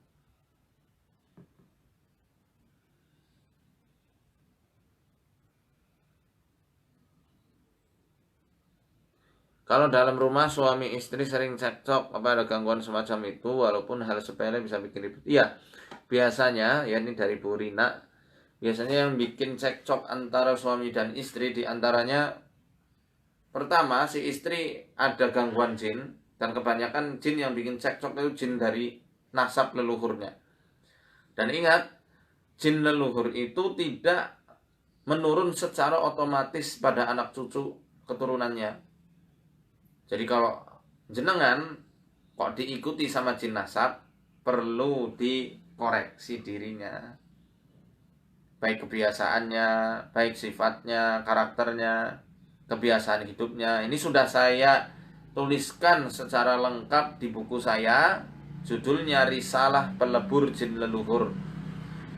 Kalau dalam rumah suami istri sering cekcok, apa ada gangguan semacam itu, walaupun hal sepele bisa bikin ribut. Iya, biasanya ya ini dari Bu Rina. Biasanya yang bikin cekcok antara suami dan istri diantaranya pertama si istri ada gangguan jin, dan kebanyakan jin yang bikin cekcok itu jin dari nasab leluhurnya. Dan ingat, jin leluhur itu tidak menurun secara otomatis pada anak cucu keturunannya. Jadi kalau jenengan kok diikuti sama jin nasab, perlu dikoreksi dirinya. baik kebiasaannya, baik sifatnya, karakternya, kebiasaan hidupnya. Ini sudah saya tuliskan secara lengkap di buku saya, judulnya Risalah Pelebur Jin Leluhur.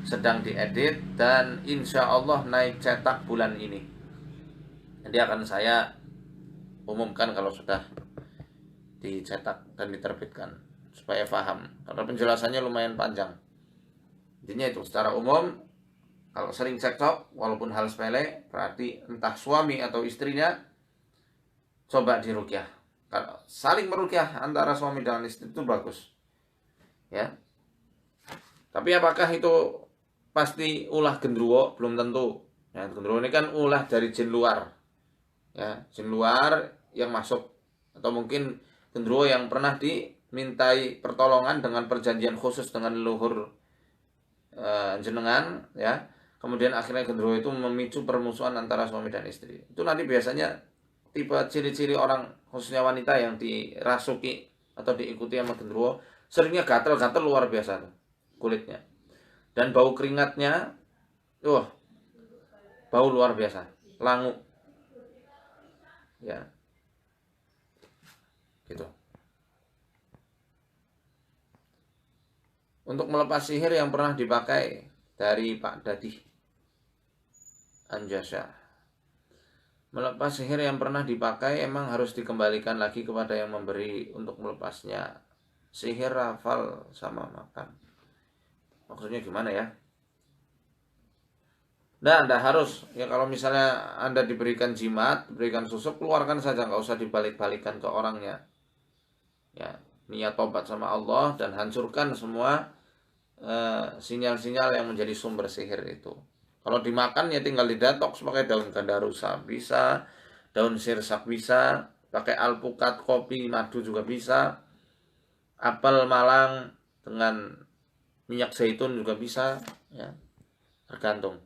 Sedang diedit dan insya Allah naik cetak bulan ini. Nanti akan saya umumkan kalau sudah dicetak dan diterbitkan, supaya paham, karena penjelasannya lumayan panjang. Intinya itu secara umum, kalau sering cekcok walaupun hal sepele, berarti entah suami atau istrinya, coba diruqyah. Kalau saling meruqyah antara suami dan istri itu bagus, ya. Tapi apakah itu pasti ulah gendruwo? Belum tentu. Ya, gendruwo ini kan ulah dari jin luar, ya, jin luar yang masuk, atau mungkin gendruwo yang pernah dimintai pertolongan dengan perjanjian khusus dengan leluhur jenengan, ya. Kemudian akhirnya gendruwo itu memicu permusuhan antara suami dan istri. Itu nanti biasanya tipe ciri-ciri orang, khususnya wanita yang dirasuki atau diikuti sama gendruwo, seringnya gatel-gatel luar biasa tuh kulitnya. Dan bau keringatnya, bau luar biasa, langu. Ya. Gitu. Untuk melepas sihir yang pernah dipakai dari Pak Dadi Anjasya. Melepas sihir yang pernah dipakai emang harus dikembalikan lagi kepada yang memberi untuk melepasnya. Sihir, rafal, sama makan. Maksudnya gimana ya? Nah, Anda harus, ya kalau misalnya Anda diberikan jimat, diberikan susuk, keluarkan saja, nggak usah dibalik-balikan ke orangnya. Ya, niat tobat sama Allah dan hancurkan semua sinyal-sinyal yang menjadi sumber sihir itu. Kalau dimakan ya tinggal didetoks pakai daun gandarusa bisa, daun sirsak bisa, pakai alpukat, kopi, madu juga bisa, apel malang dengan minyak zaitun juga bisa, ya, tergantung.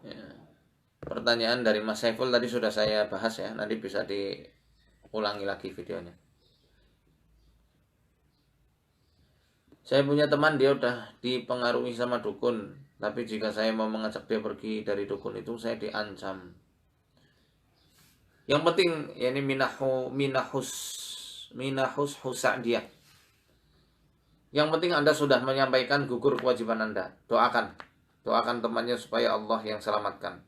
Ya. Pertanyaan dari Mas Saiful tadi sudah saya bahas ya, nanti bisa diulangi lagi videonya. Saya punya teman, dia udah dipengaruhi sama dukun, tapi jika saya mau mengajak dia pergi dari dukun itu, saya diancam. Yang penting ya ini minahus husa'diyah. Yang penting Anda sudah menyampaikan gugur kewajiban Anda. Doakan temannya supaya Allah yang selamatkan.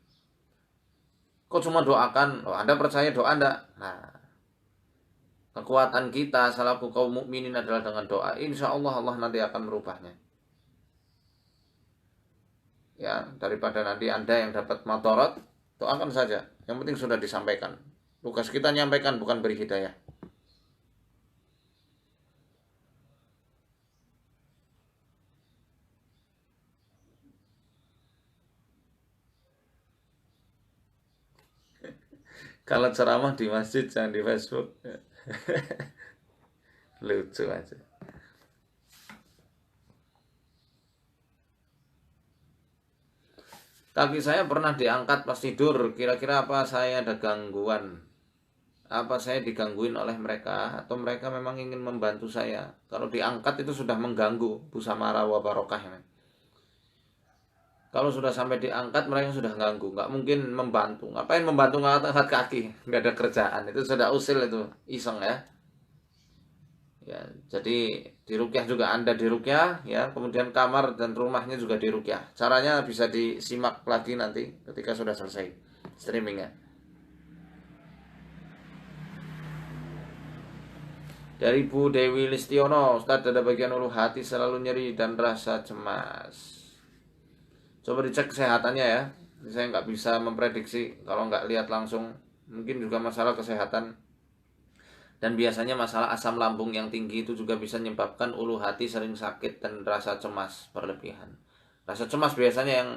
Kok cuma doakan? Oh, Anda percaya doa Anda? Nah, kekuatan kita selaku kaum mukminin adalah dengan doa. Insya Allah Allah nanti akan merubahnya. Ya, daripada nanti Anda yang dapat madorot, doakan saja. Yang penting sudah disampaikan. Tugas kita nyampaikan, bukan beri hidayah. Kalau ceramah di masjid, jangan di Facebook. Lucu aja. Kaki saya pernah diangkat pas tidur. Kira-kira apa saya ada gangguan? Apa saya digangguin oleh mereka? Atau mereka memang ingin membantu saya? Kalau diangkat itu sudah mengganggu. Busamara wa barokah. Kalau sudah sampai diangkat, mereka sudah ganggu. Nggak mungkin membantu. Ngapain membantu ngangkat kaki? Nggak ada kerjaan. Itu sudah usil itu. Iseng ya. Ya, jadi diruqyah juga, Anda diruqyah ya, kemudian kamar dan rumahnya juga diruqyah. Caranya bisa disimak lagi nanti ketika sudah selesai streamingnya. Dari Bu Dewi Listiono, Ustadz, ada bagian ulu hati selalu nyeri dan rasa cemas. Coba dicek kesehatannya ya. Saya nggak bisa memprediksi kalau nggak lihat langsung. Mungkin juga masalah kesehatan. Dan biasanya masalah asam lambung yang tinggi itu juga bisa menyebabkan ulu hati sering sakit dan rasa cemas berlebihan. Rasa cemas biasanya yang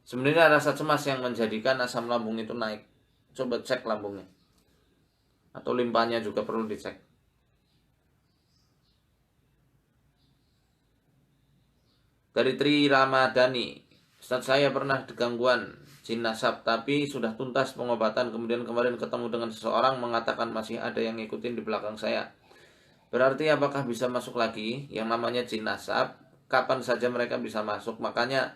sebenarnya rasa cemas yang menjadikan asam lambung itu naik. Coba cek lambungnya. Atau limpahnya juga perlu dicek. Dari Tri Ramadhani, Ustaz, saya pernah gangguan jin nasab, tapi sudah tuntas pengobatan. Kemudian kemarin ketemu dengan seseorang mengatakan masih ada yang ngikutin di belakang saya. Berarti apakah bisa masuk lagi? Yang namanya jin nasab, kapan saja mereka bisa masuk. Makanya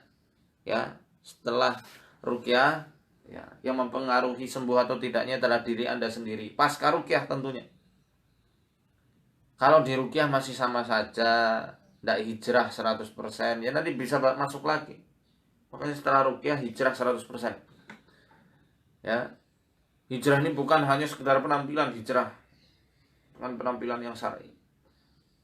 ya, setelah ruqyah, ya, yang mempengaruhi sembuh atau tidaknya adalah diri Anda sendiri. Pasca ruqyah tentunya. Kalau di ruqyah masih sama saja, tidak hijrah 100%, ya nanti bisa masuk lagi. Makanya setelah ruqyah hijrah 100%. Ya. Hijrah ini bukan hanya sekedar penampilan, hijrah dengan penampilan yang syar'i.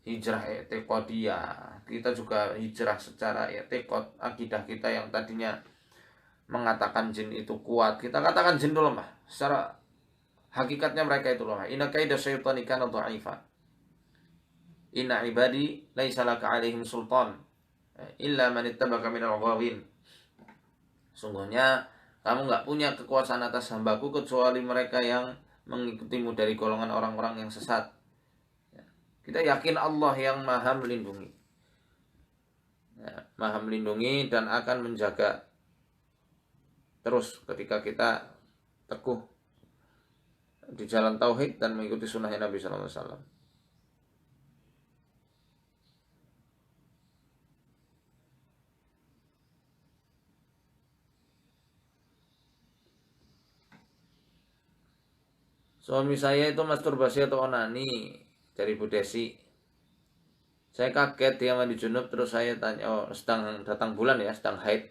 Hijrah i'tiqadiyah. Kita juga hijrah secara i'tiqad, akidah kita yang tadinya mengatakan jin itu kuat. Kita katakan jin dulu mah. Secara hakikatnya mereka itu lemah. Inna kaida syaitani kana dha'ifa. Inna ibadi laisa laka 'alaihim sultan illa man ittabaka minal ghawin. Sungguhnya kamu nggak punya kekuasaan atas hambaku kecuali mereka yang mengikutimu dari golongan orang-orang yang sesat. Kita yakin Allah yang maha melindungi, ya, maha melindungi dan akan menjaga terus ketika kita teguh di jalan tauhid dan mengikuti sunnahnya Nabi Sallallahu Alaihi Wasallam. Suami saya itu masturbasi atau onani dari Bu Desi. Saya kaget dia mandi junub, terus saya tanya, oh sedang datang bulan ya, sedang haid.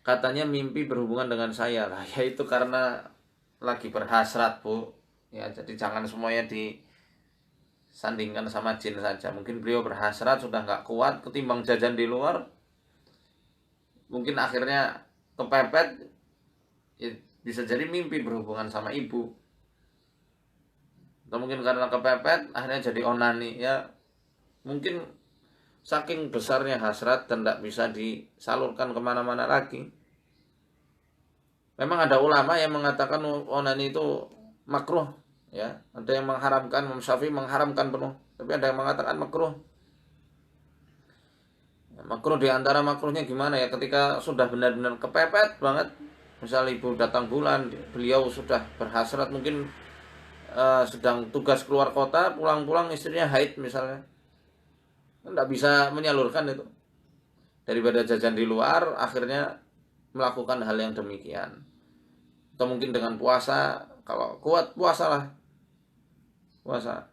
Katanya mimpi berhubungan dengan saya. Lah ya itu karena lagi berhasrat, Bu. Ya jadi jangan semuanya disandingkan sama jin saja. Mungkin beliau berhasrat sudah nggak kuat ketimbang jajan di luar. Mungkin akhirnya kepepet. Ya, bisa jadi mimpi berhubungan sama ibu. Atau mungkin karena kepepet akhirnya jadi onani ya. Mungkin saking besarnya hasrat dan tidak bisa disalurkan kemana-mana lagi. Memang ada ulama yang mengatakan onani itu makruh, ya. Ada yang mengharamkan, Imam Syafi'i mengharamkan penuh, tapi ada yang mengatakan makruh. Ya, makruh diantara makruhnya gimana ya? Ketika sudah benar-benar kepepet banget, misal ibu datang bulan, beliau sudah berhasrat, mungkin sedang tugas keluar kota, pulang-pulang istrinya haid misalnya, tidak bisa menyalurkan itu. Daripada jajan di luar, akhirnya melakukan hal yang demikian. Atau mungkin dengan puasa, kalau kuat puasalah, puasa.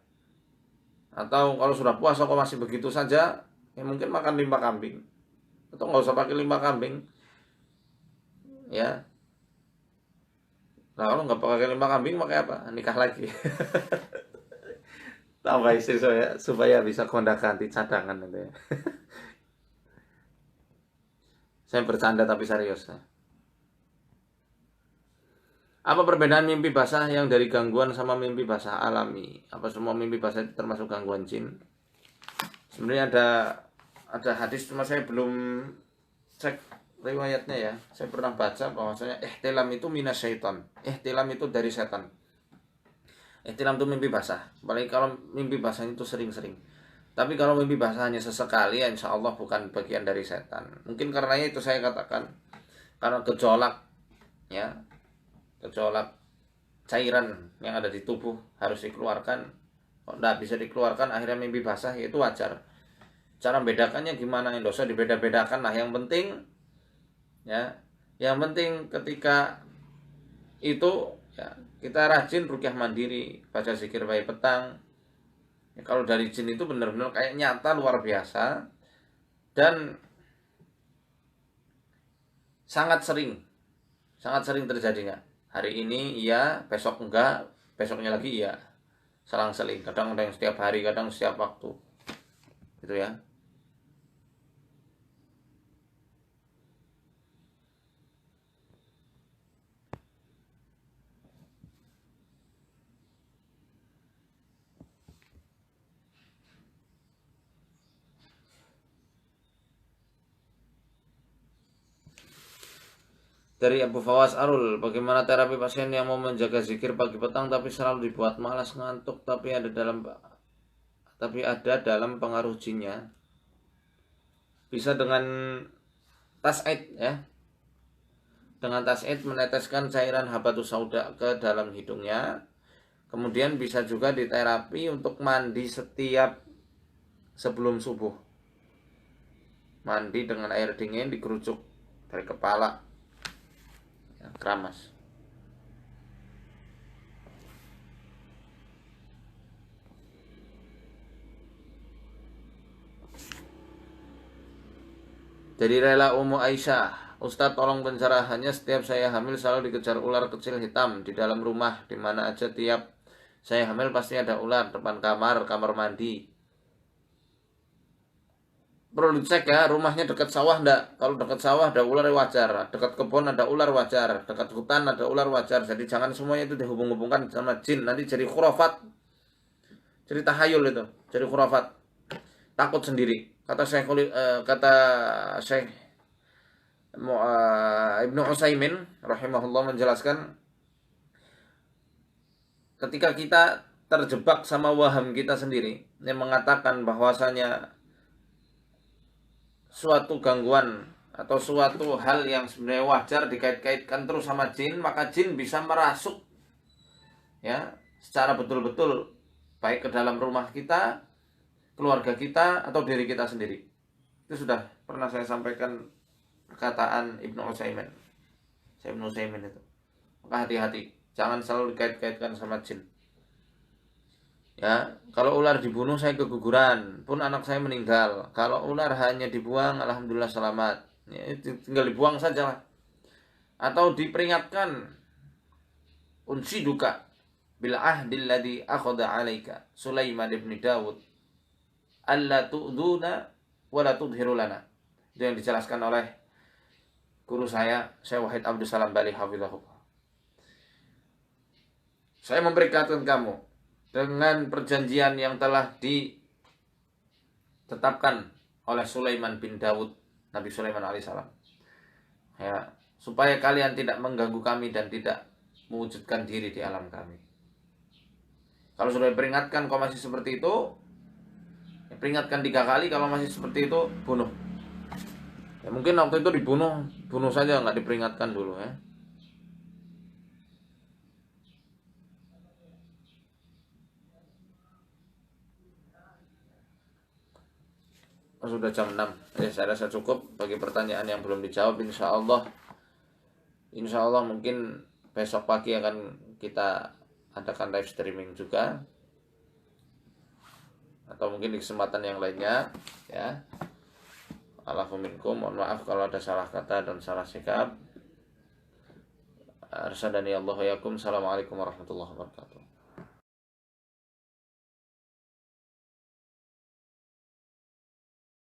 Atau kalau sudah puasa kok masih begitu saja, ya mungkin makan limpa kambing. Atau nggak usah pakai limpa kambing, ya. Nah kalau nggak pakai limpa kambing, pakai apa? Nikah lagi. Tambah istri saya supaya bisa kondak-ganti cadangan itu ya. Saya bercanda tapi serius. Apa perbedaan mimpi basah yang dari gangguan sama mimpi basah alami? Apa semua mimpi basah itu termasuk gangguan jin? Sebenarnya ada hadis, cuma saya belum cek riwayatnya ya. Saya pernah baca bahwasanya ihtilam itu minasyaiton. Ihtilam itu dari setan. Ihtilam itu mimpi basah. Apalagi kalau mimpi basah itu sering-sering. Tapi kalau mimpi basah hanya sesekali, ya insya Allah bukan bagian dari setan. Mungkin karena itu saya katakan, karena gejolak, ya, gejolak cairan yang ada di tubuh harus dikeluarkan. Kalau tidak bisa dikeluarkan, akhirnya mimpi basah, itu wajar. Cara membedakannya gimana? Yang dosa dibeda-bedakan. Nah, yang penting, ya, yang penting ketika itu, ya, kita rajin ruqyah mandiri, baca zikir pagi petang. Ya, kalau dari jin itu benar-benar kayak nyata luar biasa dan sangat sering terjadinya. Hari ini iya, besok enggak, besoknya lagi iya, selang-seling. Kadang ada yang setiap hari, kadang setiap waktu, gitu ya. Dari Abu Fawas Arul, bagaimana terapi pasien yang mau menjaga zikir pagi petang tapi selalu dibuat malas, ngantuk, tapi ada dalam pengaruh jinnya? Bisa dengan tas'id ya. Dengan tas'id meneteskan cairan habatus sauda ke dalam hidungnya. Kemudian bisa juga diterapi untuk mandi setiap sebelum subuh. Mandi dengan air dingin dikerucuk dari kepala ya, keramas. Jadi rela Ummu Aisyah, Ustadz tolong pencerahannya, setiap saya hamil selalu dikejar ular kecil hitam di dalam rumah. Di mana aja tiap saya hamil pasti ada ular, depan kamar, kamar mandi. Perlu dicek ya, rumahnya dekat sawah enggak? Kalau dekat sawah ada ular wajar, dekat kebun ada ular wajar, dekat hutan ada ular wajar. Jadi jangan semuanya itu dihubung-hubungkan sama jin, nanti jadi khurafat. Jadi tahayul itu, jadi khurafat. Takut sendiri. Kata Syekh Ibnu Utsaimin rahimahullah menjelaskan, ketika kita terjebak sama waham kita sendiri yang mengatakan bahwasanya suatu gangguan atau suatu hal yang sebenarnya wajar dikait-kaitkan terus sama jin, maka jin bisa merasuk ya secara betul-betul baik ke dalam rumah kita, keluarga kita, atau diri kita sendiri. Itu sudah pernah saya sampaikan perkataan Ibnu Utsaimin. Ibnu Utsaimin itu. Maka hati-hati, jangan selalu dikait-kaitkan sama jin. Ya, kalau ular dibunuh saya keguguran, pun anak saya meninggal. Kalau ular hanya dibuang, alhamdulillah selamat. Ya, tinggal dibuang saja lah. Atau diperingatkan, unsiduka bil ahdil ladzi akhadha 'alaika Sulaiman ibn Dawud alla tu'duna wa la tudhiru lana. Itu yang dijelaskan oleh guru saya, Syekh Wahid Abdul Salam Bali hafizahullah. Saya memperingatkan kamu dengan perjanjian yang telah ditetapkan oleh Sulaiman bin Dawud, Nabi Sulaiman alaihissalam. Ya, supaya kalian tidak mengganggu kami dan tidak mewujudkan diri di alam kami. Kalau sudah diperingatkan kau masih seperti itu, ya peringatkan 3 kali. Kalau masih seperti itu, bunuh. Ya mungkin waktu itu bunuh saja, nggak diperingatkan dulu ya. Sudah jam 6. Ya, saya rasa cukup bagi pertanyaan yang belum dijawab. Insya Allah mungkin besok pagi akan kita adakan live streaming juga, atau mungkin di kesempatan yang lainnya ya. Alaikum, mohon maaf kalau ada salah kata dan salah sikap. Arsyadani Allah wa yakum. Assalamualaikum warahmatullahi wabarakatuh.